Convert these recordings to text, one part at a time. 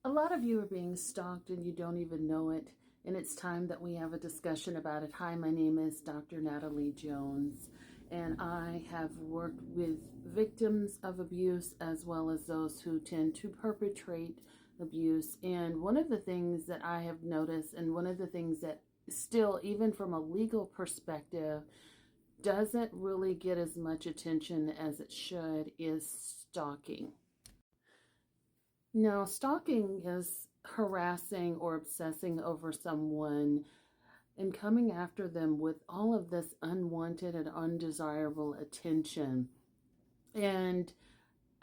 A lot of you are being stalked and you don't even know it, and it's time that we have a discussion about it. Hi, my name is Dr. Natalie Jones, and I have worked with victims of abuse as well as those who tend to perpetrate abuse. And one of the things that I have noticed, and one of the things that still, even from a legal perspective, doesn't really get as much attention as it should, is stalking. Now, stalking is harassing or obsessing over someone and coming after them with all of this unwanted and undesirable attention. And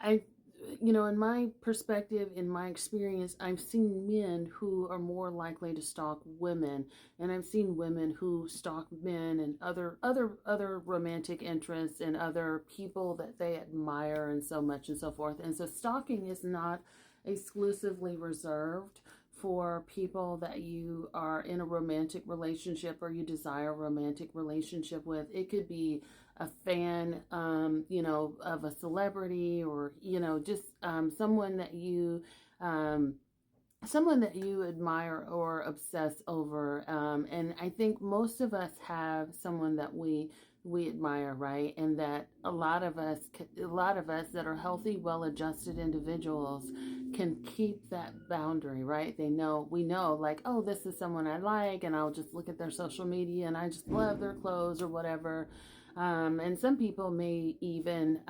I, in my perspective, in my experience, I've seen men who are more likely to stalk women, and I've seen women who stalk men and other romantic interests and other people that they admire and so much and so forth. And so stalking is not exclusively reserved for people that you are in a romantic relationship or you desire a romantic relationship with. It could be a fan, of a celebrity, or just someone that you admire or obsess over. And I think most of us have someone that we admire, right? And that a lot of us that are healthy, well-adjusted individuals can keep that boundary, right? We know, like, oh, this is someone I like, and I'll just look at their social media and I just love their clothes or whatever. And some people may even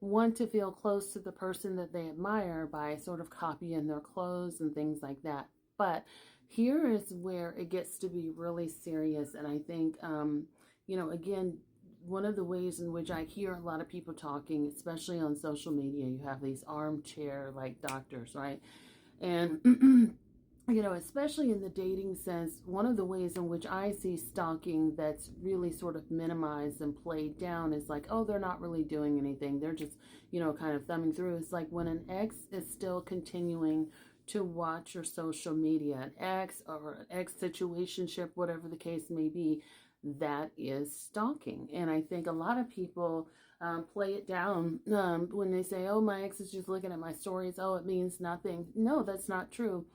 want to feel close to the person that they admire by sort of copying their clothes and things like that. But here is where it gets to be really serious. And I think, again, one of the ways in which I hear a lot of people talking, especially on social media, you have these armchair like doctors, right? And especially in the dating sense, one of the ways in which I see stalking that's really sort of minimized and played down is like, oh, they're not really doing anything. They're just, kind of thumbing through. It's like when an ex is still continuing to watch your social media, an ex or an ex situationship, whatever the case may be, that is stalking. And I think a lot of people play it down when they say, oh, my ex is just looking at my stories. Oh, it means nothing. No, that's not true.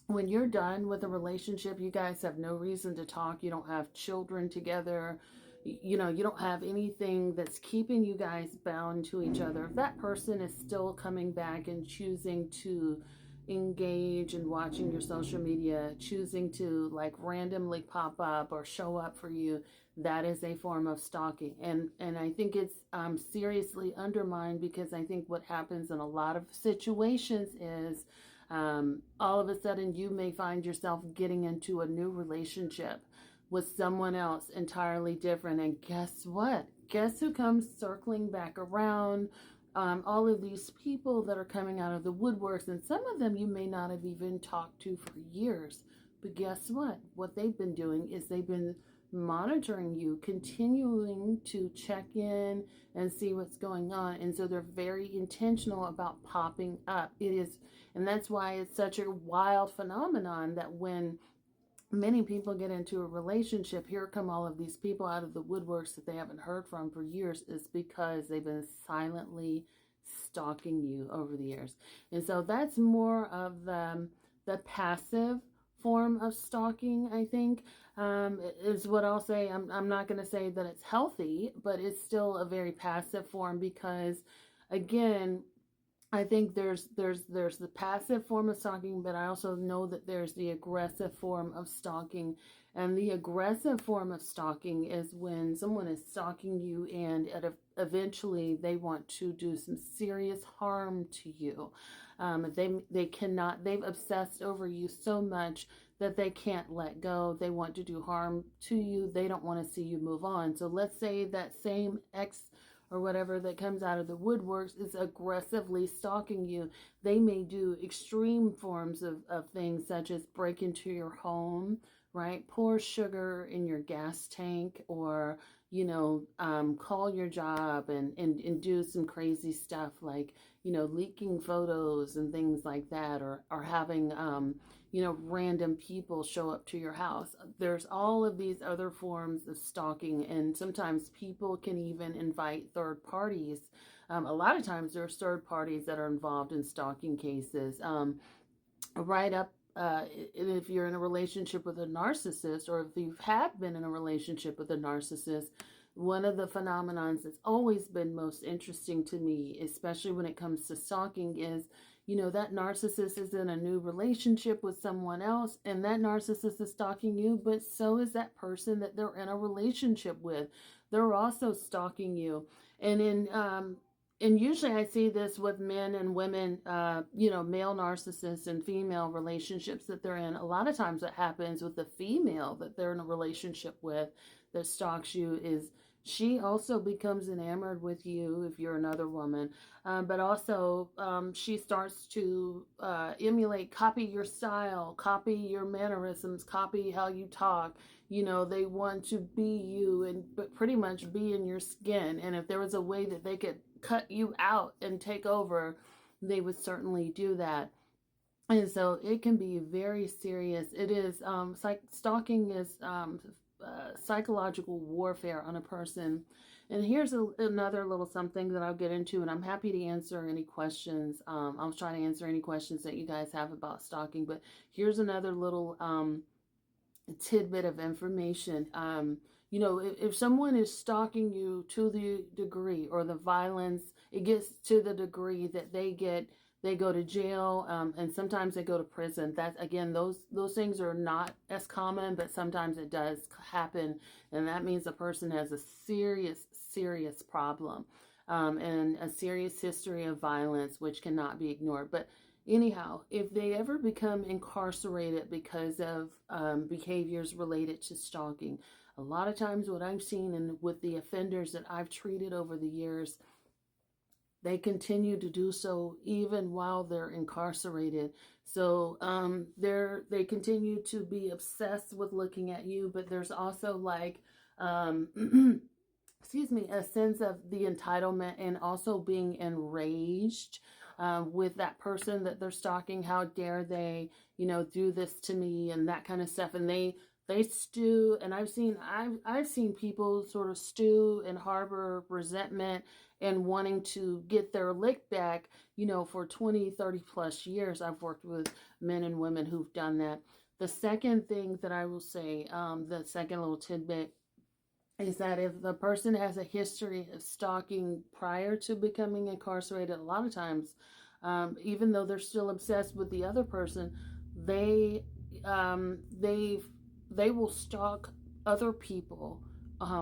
When you're done with a relationship, you guys have no reason to talk. You don't have children together. You don't have anything that's keeping you guys bound to each other. If that person is still coming back and choosing to engage in watching your social media, choosing to like randomly pop up or show up for you, that is a form of stalking. And I think it's seriously undermined, because I think what happens in a lot of situations is all of a sudden you may find yourself getting into a new relationship with someone else entirely different. And guess what? Guess who comes circling back around? All of these people that are coming out of the woodworks, and some of them you may not have even talked to for years. But guess what? What they've been doing is they've been monitoring you, continuing to check in and see what's going on. And so they're very intentional about popping up. And that's why it's such a wild phenomenon that when many people get into a relationship, here come all of these people out of the woodworks that they haven't heard from for years, is because they've been silently stalking you over the years. And so that's more of the passive form of stalking, I think, is what I'll say. I'm not going to say that it's healthy, but it's still a very passive form, because again, I think there's the passive form of stalking, but I also know that there's the aggressive form of stalking. And the aggressive form of stalking is when someone is stalking you and eventually they want to do some serious harm to you. They've obsessed over you so much that they can't let go. They want to do harm to you. They don't want to see you move on. So let's say that same ex or whatever that comes out of the woodworks is aggressively stalking you. They may do extreme forms of things, such as break into your home, right? Pour sugar in your gas tank, or, call your job and do some crazy stuff like, leaking photos and things like that, or having, random people show up to your house. There's all of these other forms of stalking, and sometimes people can even invite third parties. A lot of times there's third parties that are involved in stalking cases. right up. If you're in a relationship with a narcissist, or if you have been in a relationship with a narcissist, one of the phenomenons that's always been most interesting to me, especially when it comes to stalking, is that narcissist is in a new relationship with someone else, and that narcissist is stalking you, but so is that person that they're in a relationship with. They're also stalking you. And usually I see this with men and women, male narcissists and female relationships that they're in. A lot of times what happens with the female that they're in a relationship with that stalks you is she also becomes enamored with you if you're another woman. But also she starts to emulate, copy your style, copy your mannerisms, copy how you talk. They want to be you and but pretty much be in your skin. And if there was a way that they could cut you out and take over, they would certainly do that. And so it can be very serious. It is stalking is psychological warfare on a person. And here's another little something that I'll get into, and I'm happy to answer any questions. I'll try to answer any questions that you guys have about stalking. But here's another little tidbit of information. If someone is stalking you to the degree, or the violence, it gets to the degree that they go to jail, and sometimes they go to prison. That, again, those things are not as common, but sometimes it does happen, and that means a person has a serious problem, and a serious history of violence, which cannot be ignored. But anyhow, if they ever become incarcerated because of behaviors related to stalking, a lot of times what I've seen and with the offenders that I've treated over the years, they continue to do so even while they're incarcerated. So they continue to be obsessed with looking at you, but there's also like excuse me, a sense of the entitlement, and also being enraged with that person that they're stalking. How dare they, do this to me, and that kind of stuff. And they stew, and I've seen people sort of stew and harbor resentment and wanting to get their lick back, for 20, 30 plus years. I've worked with men and women who've done that. The second thing that I will say, the second little tidbit, is that if the person has a history of stalking prior to becoming incarcerated, a lot of times, even though they're still obsessed with the other person, they um, they they will stalk other people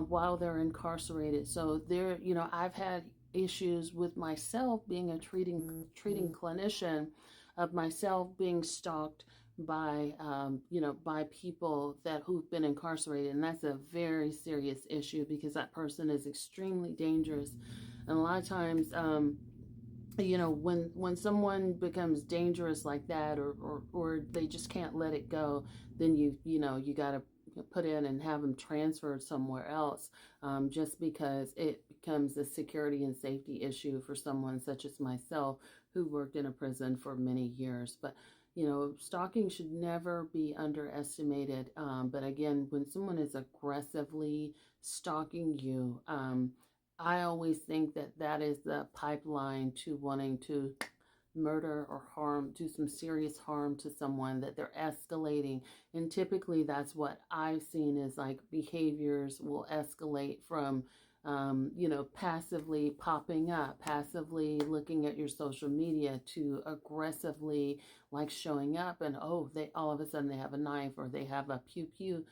while they're incarcerated. So I've had issues with myself being a treating clinician, of myself being stalked by people who've been incarcerated, and that's a very serious issue because that person is extremely dangerous. And a lot of times, when someone becomes dangerous like that, or they just can't let it go, then you got to put in and have them transferred somewhere else, just because it becomes a security and safety issue for someone such as myself, who worked in a prison for many years. But stalking should never be underestimated. But again, when someone is aggressively stalking you, I always think that that is the pipeline to wanting to murder or do some serious harm to someone, that they're escalating. And typically that's what I've seen, is like behaviors will escalate from passively popping up, passively looking at your social media, to aggressively like showing up, and they all of a sudden they have a knife, or they have a pew pew,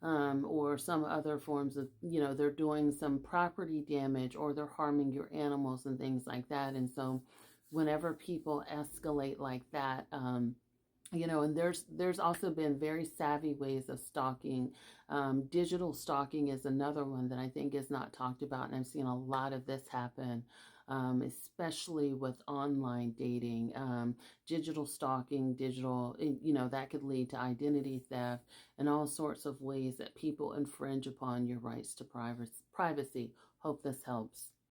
or some other forms of, they're doing some property damage, or they're harming your animals and things like that. And so whenever people escalate like that, and there's also been very savvy ways of stalking. Digital stalking is another one that I think is not talked about, and I've seen a lot of this happen, especially with online dating. Digital stalking, that could lead to identity theft and all sorts of ways that people infringe upon your rights to privacy. Hope this helps.